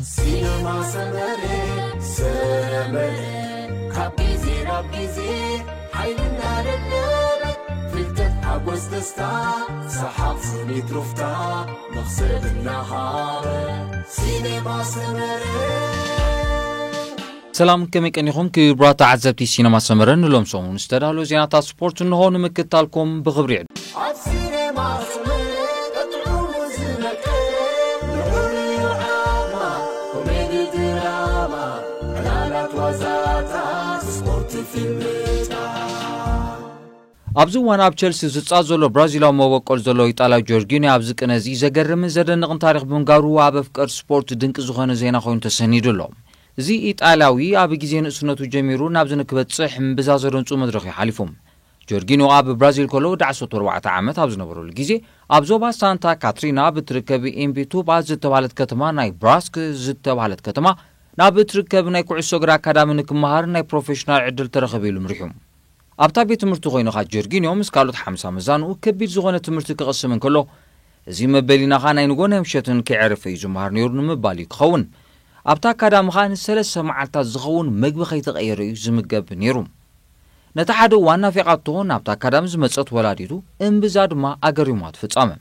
سينما سمري كابيزي رابيزي حيلنا للنار فلتت عبوز دستا صحاب سنيت رفتا نخسر النهار سينما سمري سلام كميك أنيكم كبرات عزبتي سينما سمرن لهم سوون استدالو زينات سبورت نهون مكتالكم بخبريع أبزو وانا بتشيلسي زتصازولو برازيلاو موقول زولو إيطاليا جورجينيو أبزو كنزي زغرم زدنقن تاريخ بمغارو أبفكر سبورت دنك زخانه زينا خوين تسنيدلو زي إيطالياوي أبي جيزين سنتو جميرو نابزن كبتصح بزازرون صو مدرخي حالفهم جورجينيو أب برازيل كلو دعسو 4 عامات أبزو نبرو الجيزي أبزو با سانتا كاترينا بتركبي إمبيتو باز زتوالت كتما ناي براسك زتوالت كتما نابتركب ناي كوعسو غرا كادامنك مهار ناي بروفيشنال عدل ترخبيلو مريحوم أبتا بيت تمرتو غينو خا جورجينيو مسكالوت حمسا مزانو كبير زغونة تمرتو كقسمن كلو زي مبالينا خا ناي نغونا يمشتن كيعرف يزو مهار نيورن مبالي خون أبتا كادام خان سلسة معالتا زغون مقبخ يتغيري زمقب نيروم نتحدو وانا في قطون أبتا كادام زمتصت ولاديتو انبزاد ما أقريمات فتامم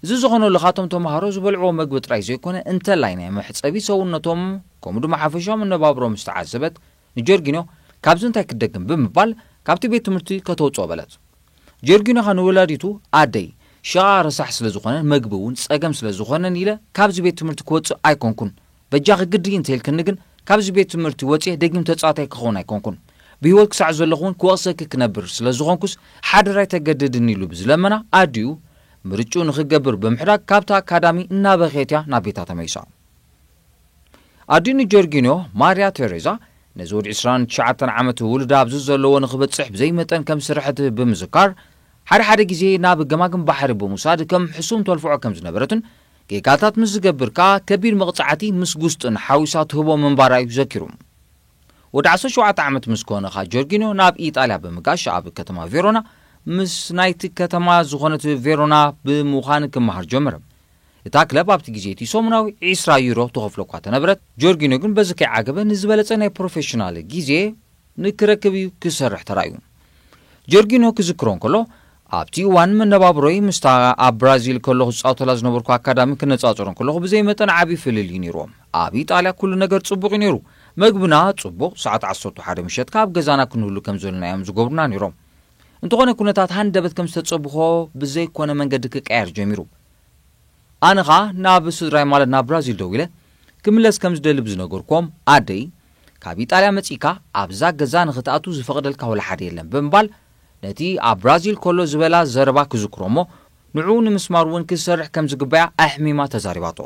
زي زغونو لخاتم تمهارو زبلعو مقبت رايزو يكون انت لاينا محتصبي سونتهم كومدو محافشو من نبابرو مستعزبت نجورجينيو كابزن تاكدقن بمبال كابتي بيت تمرتي كتوصو بلت جورجينيو خان ولاديتو عدي شعار صح سلازوخنن مقبون صقم سلازوخنن يله كابز بيت تمرتي كوصو ايكونكون بجاخ قدين تيلكنغن كابز بيت تمرتي وصي دغم تصاتاي كخون ايكونكون بيول كسع زلخون كواسك كنبر سلازوخنكوس حدراي تجددني لو بزلمنا اديو مرچو نخغبر بمحراك كابتا اكاديمي نابخيتيا نابيتا تميسا اديني جورجينيو ماريا تيريزا نزور 29 عامت ولد ابز زلو نخبصح بزي متن كم سرحت بمذكر حد غزي ناب جماجم بحر بمصاد كم حسوم تلفعو كم زنبرتن كيكاتات مزغبركا كبير مقصعتي مسغوستن حاوسات هبو منباراي يذكرهم ودعسو 7 عامت مسكونه خا جورجينيو ناب ايطاليا بمقاش اب كتما فيرونا مس نايت كتما زغونت فيرونا بمخان كمهر جمرم اتا كلاب ابتي جيتي سومناوي 20 يورو تخفلو كاتنبرت جورجينيو كن بزكي عقبه نزبلصنا بروفيشنال غيزي نكركبي كسرح ترايو جورجينيو كذكرون كلو ابتي وان من نبابروي مستا اب برازيل كلو صاوتلاز نبركو اكاديمي كنصاصرون كلو بزي متن عبي فلل ينيروم ابي ايطاليا كل ነገር ጽቡቅ ይነሩ መግብና ጽቡቅ ሰዓት 11 ምሽት ካብ ገዛና ክንሁሉ ከም ዘለና እዮም ዝገብሩና ነይሮም እንተኾነ ኩነታት ሃንደበት ከም ዝተጽብኾ ብዘይ ኮነ መንገድ ክቀየር ጀሚሩ ኣነኻ ናብ ስድራይ ማለት ናብ ብራዚል ደውለ ክምለስ ከም ዝደልብ ዝነገርኩም ኣደይ ካብ ኢጣልያ መጺካ ኣብዛ ገዛ ንኽትኣቱ ዝፈቅደልካ ወላ ሓደ የለን ብምባል ነቲ ኣብ ብራዚል ኮሎ ዝበላ ዘረባ ክዝክሮሞ ንዑ ንምስማሩን ክሰርሕ ከም ዝግበያ ኣሕሚማ ተዛሪባቶ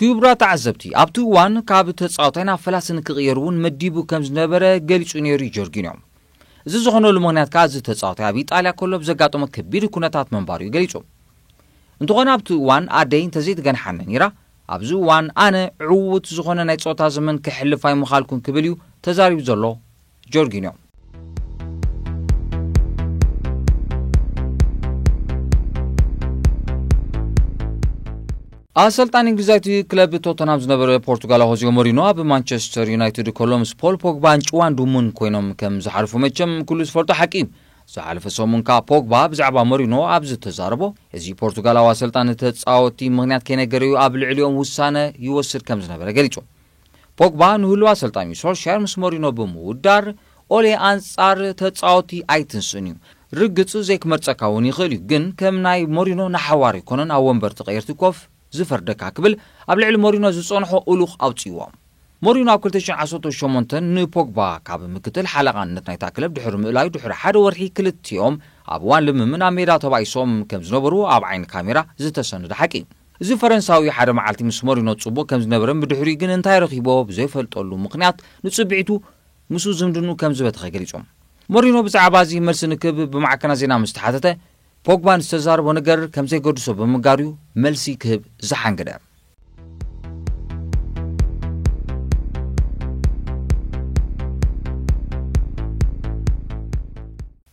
ክብራ ተዓዘብቲ ኣብቲ እዋን ካብ ተጻውታይና ፈላስን ክቕየሩን መዲቡ ከም ዝነበረ ገሊጹ ነይሩ ጆርጊንዮ እዚ ዝኾነሉ ምኽንያት ካዝ ተጻውታይ ኣብ ኢጣልያ ኮሎ ብዘጋጠሞ ከቢድ ኩነታት መንባሩ ገሊጹ እንተኾነ ኣብቲ እዋን ኣደይ እንተዘይትገንሓነ ነይራ ኣብዚ እዋን ኣነ ዕውት ዝኾነ ናይ ጾታ ዘመን ክሕልፍ ኣይምኻልኩን ክብል እዩ ተዛሪቡ ዘሎ ጆርጊንዮ አሰልጣኝ እንግሊዛዊ ክለብ ቶተንሃም ዝነበረ ፖርቱጋላዊ ሆዜ ሞሪኖ ኣብ ማንቸስተር ዩናይትድ ኮሎምስ ፖል ፖግባ ጭዋን ዱሙን ኮይኖም ከም ዝሓልፉ መቸም ኩሉ ዝፈልጦ ሓቂም ዝሓለፈ ሰሙን ካ ፖግባ ብዛዕባ ሞሪኖ ኣብ ዝተዛረቦ እዚ ፖርቱጋላዊ አሰልጣኝ ተጻወቲ ምክንያት ከነገረዩ ኣብ ልዕሊኦም ውሳነ ይወስድ ከም ዝነበረ ገሊጹ ፖግባ ንሁሉ አሰልጣኝ ሶልሻየር ምስ ሞሪኖ ብምውዳር ኦሌ አንጻር ተጻወቲ ኣይትንስንዩ ርግጽ ዘይክመርጸካውን ይኽእል ግን ከም ናይ ሞሪኖ ናሓዋሪ ኮነን ኣብ ወንበር ተቀየርቲ ኮፍ زفردك كبل قبل علم مورينو زصنحو ألوخ أوتيوام مورينو ኣብ 2018 ንፖግባ ካብ ምክትል ሓለቓነት ናይ ታክለብ ድሕሪ ምእላዩ ድሕሪ ሓደ ወርሒ ክልቲኦም ኣብ ዋን ልምምና ሜዳ ተባይሶም ከም ዝነበሩ ኣብ ዓይን ካሜራ ዝተሰነደ ሓቂ እዚ ፈረንሳዊ ሓደ መዓልቲ ምስ ሞሪኖ ጽቡቕ ከም ዝነበረ ብድሕሪ ግን እንታይ ረኺቦ ብዘይፈልጠሉ ምኽንያት ንጽብዒቱ ምስ ዝምድኑ ከም ዝበተኸ ገሊጾም ሞሪኖ ብዛዕባ እዚ መልሲ ንክብ ብማዕከና ዜና ምስተሓተተ ፖግባን ዝተዛረቦ ነገር ከም ዘይገድሶ ብምጋርዩ መልሲ ክህብ ዝሓንገደ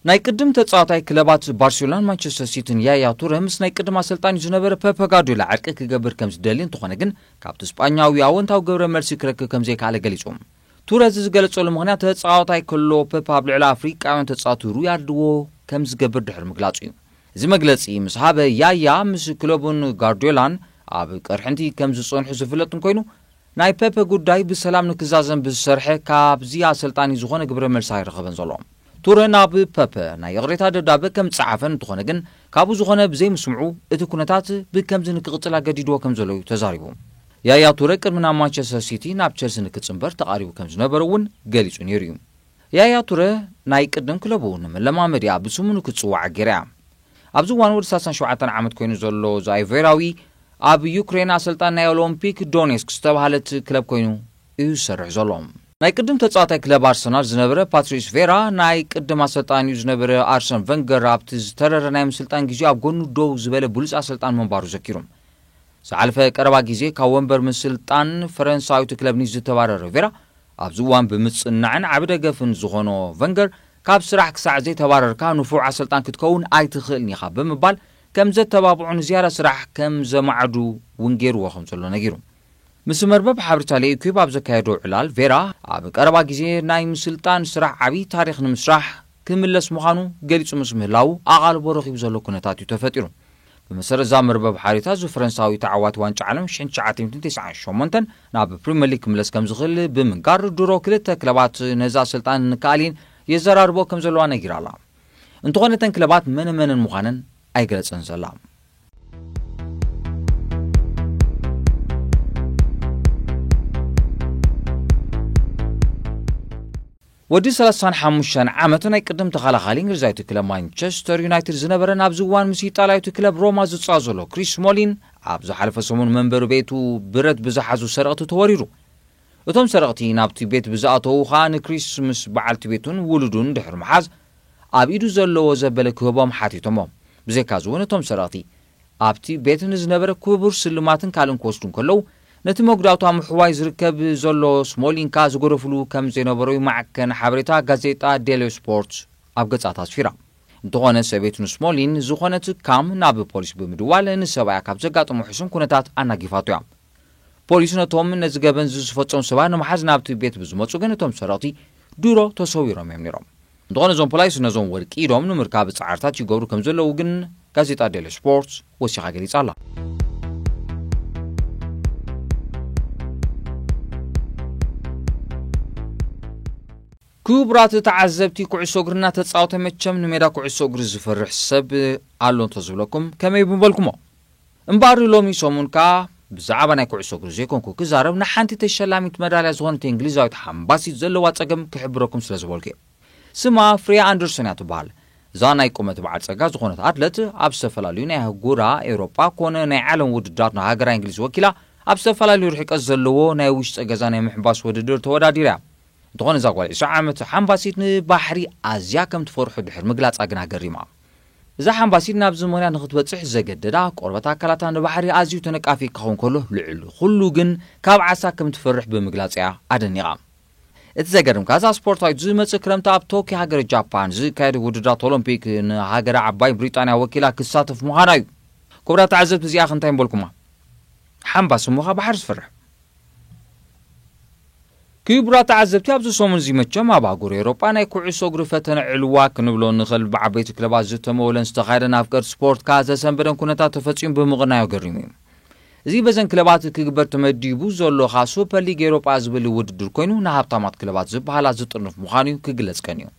ናይ ቅድም ተጻዋታይ ክለባት ባርሴሎና ማንቸስተር ሲቲን ያያ ቱረ ምስ ናይ ቅድም አሰልጣኝ ዝነበረ ፔፕ ጋርዲዮላ ዓርቂ ክገብር ከም ዝደሊ እንትኾነ ግን ካብቲ ስጳኛዊ ኣወንታዊ ገብረ መልሲ ክረክብ ከም ዘይከኣለ ገሊጹ ቱረ ዝገለጸሉ ምኽንያት ተጻዋታይ ክሎ ፔፕ ኣብ ልዕሊ ኣፍሪቃውያን ተጻዋቱ ያድዎ ከም ዝገብር ድሕሪ ምግላጹ እዩ እዚ መግለጺ ምስ ሃበ ያያ ምስ ክለቡን ጋርዲዮላን ኣብ ቀርሕንቲ ከም ዝጸንሑ ዝፍለጥ ኮይኑ ናይ ፔፕ ጉዳይ ብሰላም ንክዛዘም ብዝሰርሐ ካብዚ አሰልጣኝ ዝኾነ ግብረ መልሲ ኣይረኸበን ዘሎ ቱረ ናብ ፔፕ ናይ ቅሬታ ደብዳቤ ከም ጻሓፈን እንትኾነ ግን ካብኡ ዝኾነ ብዘይ ምስምዑ እቲ ኩነታት ብከምዚ ንክቕጽል ኣገዲድዎ ከም ዘሎ ተዛሪቡ ያያ ቱረ ቅድሚ ናብ ማንቸስተር ሲቲ ናብ ቸልሲ ንክጽምበር ተቃሪቡ ከም ዝነበረ እውን ገሊጹ ነይሩ እዩ ያያ ቱረ ናይ ቅድም ክለቡ ንመለማመድያ ብስሙ ንክጽዋዕ ገይራ ኣብዚ እዋን ወዲ 37 ዓመት ኮይኑ ዘሎ ዛይቬራዊ ኣብ ዩክሬን አሰልጣኝ ናይ ኦሎምፒክ ዶኔስክ ዝተባሃለት ክለብ ኮይኑ እዩ ዝሰርሕ ዘሎ ናይ ቅድም ተጻዋታይ ክለብ አርሰናል ዝነበረ ፓትሪስ ቬራ ናይ ቅድም አሰልጣኝ ዝነበረ አርሰን ቨንገር ኣብቲ ዝተረረ ናይ ምስልጣን ግዜ ኣብ ጎኑ ዶው ዝበለ ብሉጽ አሰልጣኝ መንባሩ ዘኪሩ ዝሓለፈ ቀረባ ግዜ ካብ ወንበር ምስልጣን ፈረንሳዊት ክለብ ኒስ ዝተባረረ ቬራ ኣብዚ እዋን ብምጽናዕን ዓብ ደገፍን ዝኾኖ ቨንገር ካብ ስራሕ ክሳዕ ዘይተባረርካ ንፉዕ አሰልጣኝ ክትከውን ኣይትኽእልኒ ኢኻ ብምባል ከም ዘተባብዑን ዝያራ ስራሕ ከም ዘማዕዱ ውንጌርዎ ከም ዘሎ ነጊሩ ምስ መርበብ ሓበሬታ ለኢኩብ ኣብ ዘካየዶ ዕላል ቬራ ኣብ ቀረባ ግዜ ናይ ምስልጣን ስራሕ ዓብዪ ታሪክ ንምስራሕ ክምለስ ምዃኑ ገሊጹ ምስ ምህላው ኣቓልቦ ረኺቡ ዘሎ ኩነታት እዩ ተፈጢሩ ብመሰረት እዛ መርበብ ሓበሬታ ፈረንሳዊ ተዓዋቲ ዋንጫ ዓለም 1998 ናብ ፕሪምየር ሊግ ክምለስ ከም ዝኽእል ብምንጋር ድሮ ክልተ ክለባት ነዛ አሰልጣኝ ንካሊን የዘራርቦ ከም ዘለዋ ነጊራ ኣላ እንተኾነ ተን ክለባት መነመንን ምዃነን ኣይገለጸን ዘላ ወዲ 35 ዓመት ናይ ቅድም ተኸላኻሊ እንግሊዛዊት ክለብ ማንቸስተር ዩናይትድ ዝነበረ ናብ ዝዋን ምስ ኢጣልያዊት ክለብ ሮማ ዝጻወት ዘሎ ክሪስ ስሞሊን ኣብ ዝሓለፈ ሰሙን መንበሪ ቤቱ ብረት ብዝሓዙ ሰረቕቲ ተወሪሩ እቶም ሰረቕቲ ናብቲ ቤት ብዝኣተዉ ኸኣ ንክሪስ ምስ በዓልቲ ቤቱን ውሉዱን ድሕሪ መሓዝ ኣብ ኢዱ ዘለዎ ዘበለ ክህቦም ሓቲቶሞም ብዘይካዝ እውን እቶም ሰረቕቲ ኣብቲ ቤት ንዝነበረ ክቡር ስልማትን ካልእን ክወስዱ ከለዉ ነቲ መጉዳእቱ ምሕዋይ ዝርከብ ዘሎ ስሞሊንካ ዝገረፍሉ ከም ዘይነበሩ ማዕከን ሓበሬታ ጋዜጣ ዴሊ ስፖርት ኣብ ገጻታ ኣስፊራ እንተኾነ ሰበይቱ ስሞሊን ዝኾነት ካም ናብ ፖሊስ ብምድዋል ንሰብኣያ ካብ ዘጋጥሙ ሕሱን ኩነታት ኣናጊፋቱ እያ ፖሊስ ነቶም ነዚ ገበን ዝፈጸሙ ሰባት ንምሓዝ ናብቲ ቤት ብዝመፁ ግን እቶም ሰረቕቲ ድሮ ተሰዊሮም እዮም ነይሮም እንተኾነ እዞም ፖሊስ ነዞም ወርቂ ኢዶም ንምርካብ ጻዕርታት ይገብሩ ከም ዘለዉ ግን ጋዜጣ ዴሊ ስፖርት ወሲኻ ገሊጻ ኣላ ክቡራት ተዓዘብቲ ኩዕሶ እግርና ተጻወተ መቸም ንሜዳ ኩዕሶ እግሪ ዝፈርሕ ሰብ ኣሎ እንተዝብለኩም ከመይ ብምበልኩሞ እምባሪ ሎሚ ሰሙንካ ብዛዕባ ናይ ኩዕሶ እግሪ ዘይኮንኩ ክዛረብ ንሓንቲ ተሸላሚት መዳልያ ዝኾነት እንግሊዛዊት ሓምባሲት ዘለዋ ፀገም ክሕብረኩም ስለ ዝበልኩ ስማ ፍሬያ አንደርሰን እያ ትበሃል እዛ ናይ ቁመት በዓል ፀጋ ዝኾነት ኣትሌት ኣብ ዝተፈላለዩ ናይ ኣህጉራ ኤውሮጳ ኮነ ናይ ዓለም ውድድራት ናይ ሃገራ እንግሊዝ ወኪላ ኣብ ዝተፈላለዩ ርሕቀት ዘለዎ ናይ ውሽጢ ገዛ ናይ ምሕባስ ውድድር ተወዳዲራ እንተኾነ እዛ ጓል 20 ዓመት ሓምባሲት ንባሕሪ ኣዝያ ከም ትፈርሑ ድሕሪ ምግላፃ ግና ገሪማ እዛ ሓምባሲት ናብዚ ምኽንያት ንኽትበፅሕ ዘገደዳ ቆርበት ኣካላታ ንባሕሪ ኣዝዩ ተነቃፊ ክኸውን ከሎ ልዕሊ ኩሉ ግን ካብ ዓሳ ከም ትፈርሕ ብምግላፅ እያ ኣደኒቓ እቲ ዘገርም ካዛ ስፖርታዊት ዝመፅእ ክረምቲ ኣብ ቶኪዮ ሃገረ ጃፓን ዝካየድ ውድድራት ኦሎምፒክ ንሃገረ ዓባይ ብሪጣንያ ወኪላ ክሳተፍ ምዃና እዩ ክቡራት ተዓዘብቲ እዚኣ ክንታይ ንበልኩማ ሓምባስ እሙኻ ባሕሪ ዝፈርሕ ክቡራት ተዓዘብቲ ኣብዚ ሰሙን እዚ መቸም ኣብ ኣህጉር ኤውሮጳ ናይ ኩዕሶ እግሪ ፈተነ ዕልዋ ክንብሎ ንኽእል ብዓበይቲ ክለባት ዝተመወለን ዝተኻየደ ናብ ቀርዲ ስፖርትካ ዘሰንበደን ኩነታት ተፈፂሙ ብምቕናዮ ገሪሙ እዩ እዚ በዘን ክለባት ክግበር ተመዲቡ ዘሎኻ ሱፐር ሊግ ኤውሮጳ ዝብል ውድድር ኮይኑ ንሃብታማት ክለባት ዝበሃላ ዝጥርንፍ ምዃኑ ክግለጽከን እዩ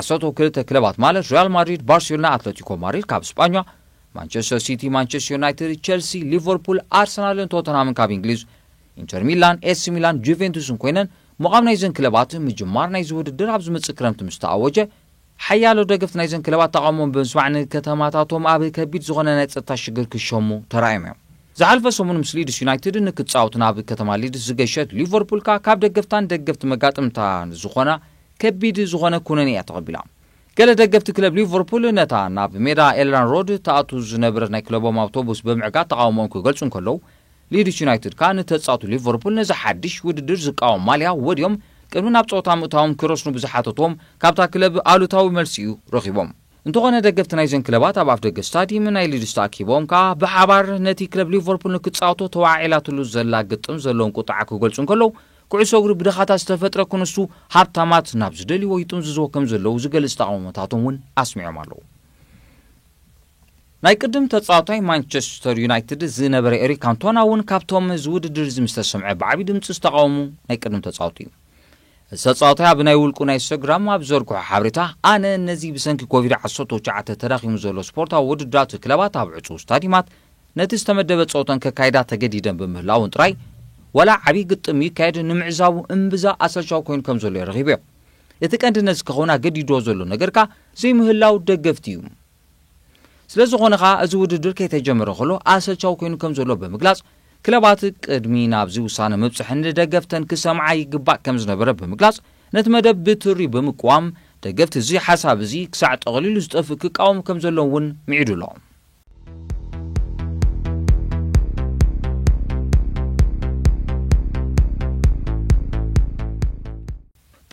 12 ክለባት ማለት ሪያል ማድሪድ ባርሴሎና አትሌቲኮ ማድሪድ ካብ ስጳኛ ማንቸስተር ሲቲ ማንቸስተር ዩናይትድ ቸልሲ ሊቨርፑል አርሰናልን ቶተንሃምን ካብ እንግሊዝ ኢንተር ሚላን ኤሲ ሚላን ጁቬንቱስን ኮይነን መቃም ናይ ዘን ክለባት ምጅማር ናይ ዝውድድር ኣብ ዝመጽእ ክረምቲ ምስተኣወጀ ሓያሎ ደገፍቲ ናይ ዘን ክለባት ተቃውሞም ብምስማዕ ከተማታቶም ኣብ ከቢድ ዝኾነ ናይ ጸጥታ ሽግር ክሸሙ ተራእዮም እዮም ዝሓለፈ ሰሙን ምስ ሊድስ ዩናይትድ ንክጻወት ናብ ከተማ ሊድስ ዝገሸት ሊቨርፑል ካብ ደገፍታን ደገፍቲ መጋጥምታ ዝኾነ ከቢድ ዝኾነ ኩነኔ እያ ተቐቢላ ገለ ደገፍቲ ክለብ ሊቨርፑል ነታ ናብ ሜዳ ኤልላንድ ሮድ ተኣቱ ዝነበረት ናይ ክለቦም ኣውቶቡስ ብምዕጋት ተቃውሞም ክገልጹ ከለዉ ሊድስ ዩናይትድ ነተጻወቱ ሊቨርፑል ነዚ ሓድሽ ውድድር ዝቃወም ማልያ ወዲዮም ቅድሚ ናብ ጾታ ምእታዎም ክረስኑ ብዙሓቶቶም ካብታ ክለብ ኣሉታዊ መልሲኡ ረኺቦም እንተኾነ ደገፍቲ ናይዘን ክለባት ኣብ ኣፍደገ ስታዲየም ናይ ሊድስ ተኣኪቦም ከዓ ብሓባር ነቲ ክለብ ሊቨርፑል ንክጻወቶ ተዋዒላትሉ ዘላ ግጥም ዘለዎም ቁጣዕ ክገልጹ እንከለዉ ኩዕሶ እግሪ ብድኻታ ዝተፈጥረ ኩንሱ ሃብታማት ናብ ዝደልይዎ ይጥምዝዝዎ ከም ዘለዉ ዝገልጽ ተቃውሞታቶም እውን ኣስሚዖም ኣለዉ ናይ ቅድም ተጻዋታይ ማንቸስተር ዩናይትድ ዝነበረ ኤሪክ ካንቶና እውን ካብቶም ዝውድድር ዝምስተሰምዐ ብዓቢ ድምፂ ዝተቃወሙ ናይ ቅድም ተጻዋቲ እዩ ተጻዋታይ ኣብ ናይ ውልቁ ናይ ኢንስታግራም ኣብ ዘርግሖ ሓበሬታ ኣነ ነዚ ብሰንኪ ኮቪድ-19 ተራኺሙ ዘሎ ስፖርታዊ ውድድራት ክለባት ኣብ ዕፁ ስታዲማት ነቲ ዝተመደበ ጸወተን ከካይዳ ተገዲደን ብምህላውን ጥራይ ወላ ዓቢ ግጥም ይካየድ ንምዕዛቡ እምብዛ ኣሰልቻዊ ኮይኑ ከም ዘሎ ይረኺቡ እዮም እቲ ቀንዲ ነዚ ከኾና ገዲዶ ዘሎ ነገርካ ዘይምህላው ደገፍቲ እዩ ስለዝኾነ ኸዓ እዚ ውድድር ከይተጀመረ ከሎ ኣሰልቻዊ ኮይኑ ከም ዘሎ ብምግላጽ ክለባት ቅድሚ ናብዚ ውሳነ ምብፅሕን ደገፍተን ክሰምዓ ይግባእ ከም ዝነበረ ብምግላጽ ነቲ መደብ ብትሪ ብምቋም ደገፍቲ እዚ ሓሳብ እዚ ክሳዕ ጠቕሊሉ ዝጠፍእ ክቃወሙ ከም ዘለዎም እውን ምዒዱ ኣለዎም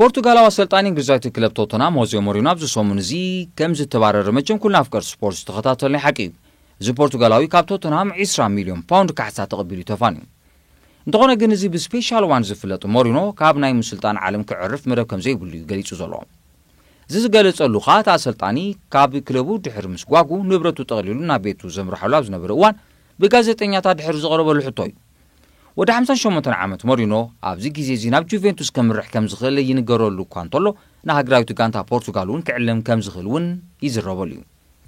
ፖርቱጋላዊ ኣሰልጣኒ እንግሊዛዊት ክለብ ቶተንሃም ሆዜ ሞሪኖ ኣብዚ ሰሙን እዚ ከም ዝተባረረ መቸም ኩልና ኣፍቀር ስፖርት ዝተኸታተልኒ ሓቂ እዩ እዚ ፖርቱጋላዊ ካብ ቶተንሃም 20 ሚልዮን ፓውንድ ካሕሳ ተቐቢሉ ተፋንዩ እንተኾነ ግን እዚ ብስፔሻል ዋን ዝፍለጥ ሞሪኖ ካብ ናይ ምስልጣን ዓለም ክዕርፍ መደብ ከም ዘይብሉ እዩ ገሊጹ ዘሎ እዚ ዝገለጸሉ ኸዓ እቲ ኣሰልጣኒ ካብ ክለቡ ድሕሪ ምስ ጓጉ ንብረቱ ጠቕሊሉ ናብ ቤቱ ዘምርሓሉ ኣብ ዝነበረ እዋን ብጋዜጠኛታት ድሕሪ ዝቐረበሉ ሕቶ እዩ ወደ 58 ዓመት ሞሪኖ ኣብዚ ግዜ እዚ ናብ ጁቬንቱስ ከምርሕ ከም ዝኽእል ይንገረሉ እኳ እንተሎ ንሃገራዊት ጋንታ ፖርቱጋል እውን ክዕለም ከም ዝኽእል እውን ይዝረበሉ እዩ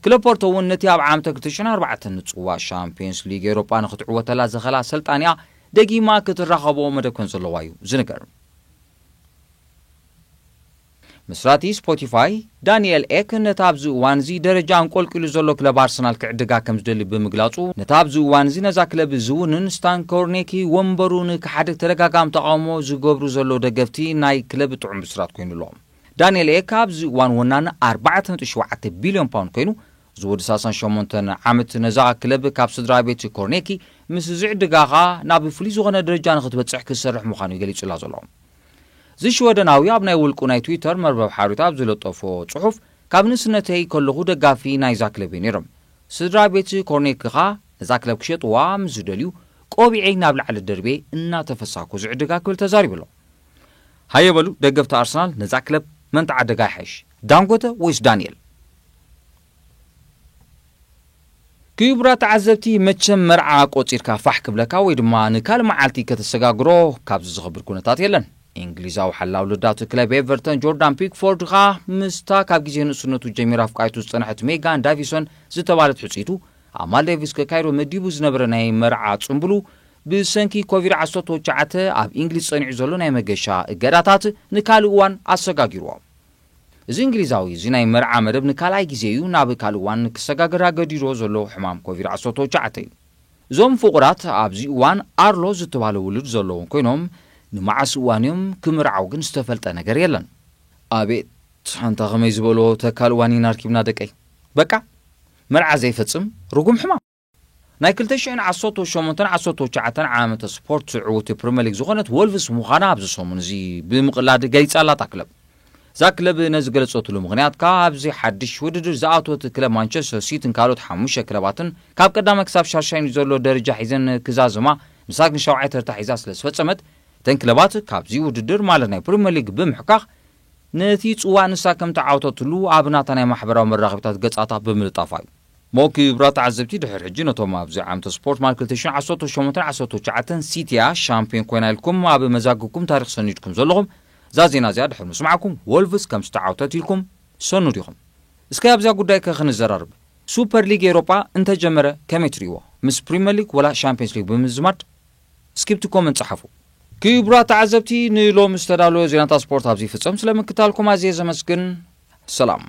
ክለብ ፖርቶ እውን ነቲ ኣብ ዓመት 2004 ንጽዋዕ ሻምፒዮንስ ሊግ ኤውሮጳ ንኽትዕወተላ ዘኸላ ኣሰልጣንያ ደጊማ ክትራኸቦ መደብ ከም ዘለዋ እዩ ዝንገር መስራቲ ስፖቲፋይ ዳንኤል ኤክ ነታ ኣብዚ እዋን እዚ ደረጃ እንቆልቂሉ ዘሎ ክለብ ኣርሰናል ክዕድጋ ከም ዝደሊ ብምግላጹ ነታ ኣብዚ እዋን እዚ ነዛ ክለብ ዝውንን ስታን ኮርኔኪ ወንበሩ ንክሓድግ ተደጋጋሚ ተቃውሞ ዝገብሩ ዘሎ ደገፍቲ ናይ ክለብ ጥዑም ብስራት ኮይኑሎም ዳንኤል ኤክ ኣብዚ እዋን ወናኒ 4.7 ቢልዮን ፓውንድ ኮይኑ ዝወዲ 38 ዓመት ነዛ ክለብ ካብ ስድራ ቤት ኮርኔኪ ምስ ዝዕድጋኻ ናብ ፍሉይ ዝኾነ ደረጃ ንኽትበጽሕ ክሰርሕ ምዃኑ ይገሊጹላ ዘሎ ዝሽወደናዊ ኣብ ናይ ውልቁ ናይ ትዊተር መርበብ ሓበሬታ ኣብ ዝለጠፎ ጽሑፍ ካብ ንስነተይ ከለኹ ደጋፊ ናይዛ ክለብ ነይሮም ስድራ ቤት ኮርኔኪኻ ነዛ ክለብ ክሸጥዋ ምስ ዝደልዩ ቆቢዐይ ናብ ላዕሊ ደርቤ እናተፈሳኩ ዝዕድጋ ክብል ተዛሪቡ ኣሎ ሃየበሉ ደገፍቲ ኣርሰናል ነዛ ክለብ መን ተዓደጋ ይሓይሽ ዳንጎተ ወይስ ዳንኤል ክቡራ ተዓዘብቲ መቸም መርዓ ቆፂርካ ፋሕ ክብለካ ወይ ድማ ንካል መዓልቲ ከተሰጋግሮ ካብዚ ዝኽብር ኩነታት የለን እንግሊዛዊ ሓላው ልዳቱ ክለብ ኤቨርተን ጆርዳን ፒክፎርድ ኻ ምስታ ካብ ግዜ ንእስነቱ ጀሚራ ፍቃይቱ ዝጸንሐት ሜጋን ዳቪሶን ዝተባለት ሕጺቱ ኣብ ማልዲቭስ ከካይዶ መዲቡ ዝነበረ ናይ መርዓ ጽምብሉ ብሰንኪ ኮቪድ-19 ኣብ እንግሊዝ ጸኒዑ ዘሎ ናይ መገሻ እገዳታት ንካልእ እዋን ኣሰጋጊርዎ እዚ እንግሊዛዊ እዚ ናይ መርዓ መደብ ንካልኣይ ግዜ እዩ ናብ ካልእ እዋን ክሰጋገራ ገዲሮ ዘሎ ሕማም ኮቪድ-19 እዩ እዞም ፍቑራት ኣብዚ እዋን ኣርሎ ዝተባለ ውሉድ ዘለዎም ኮይኖም ንማዓስ እዋንዮም ክምርዓው ግን ዝተፈልጠ ነገር የለን ኣቤት ሓንታ ኸመይ ዝበሎ ተካል እዋን ይናርኪብና ደቀይ በቃ መርዓ ዘይፈጽም ርጉም ሕማም ናይ 2018-19 ዓመተ ስፖርት ዕውቲ ፕሪምየር ሊግ ዝኾነት ወልቭስ ምዃና ኣብዚ ሰሙን እዚ ብምቕላድ ገሊጻላ ክለብ እዛ ክለብ ነዚ ገለጸትሉ ምኽንያት ከዓ ኣብዚ ሓድሽ ውድድር ዝኣተወት ክለብ ማንቸስተር ሲቲን ካልኦት 5 ክለባትን ካብ ቀዳማይ ክሳብ ሻሻይ ዘሎ ደረጃ ሒዘን ክዛዝማ ንሳግ ንሻውዓይ ተርታ ሒዛ ስለ ዝፈጸመት እተን ክለባት ካብዚ ውድድር ማለት ናይ ፕሪምየር ሊግ ብምሕቃቕ ነቲ ጽዋዕ ንሳ ከም ተዓወተትሉ ኣብ ናታ ናይ ማሕበራዊ መራኸቢታት ገጻታት ብምልጣፍ እዩ ሞኪ ብራት ዓዘብቲ ድሕሪ ሕጂ ነቶም ኣብዚ ዓመተ ስፖርት ማለት 2018-19 ሲቲያ ሻምፒዮን ኮይና ኢልኩም ኣብ መዛግብኩም ታሪክ ሰኒድኩም ዘለኹም እዛ ዜና እዚኣ ድሕሪ ምስማዕኩም ወልቭስ ከም ዝተዓወተት ኢልኩም ሰኑድ ኢኹም እስከ ኣብዛ ጉዳይ ከኽንዘራርብ ሱፐር ሊግ ኤውሮጳ እንተጀመረ ከመይ ትርእይዎ ምስ ፕሪምየር ሊግ ወላ ሻምፒዮንስ ሊግ ብምዝማድ እስክሪፕት ኮመንት ጻሕፉ ክቡራት ተዓዘብቲ ንሎም ዝተዳለወ ዜናታት ስፖርት ኣብዚ ፍጸም ስለምክታልኩም ኣዝየ ዘመስግን ሰላም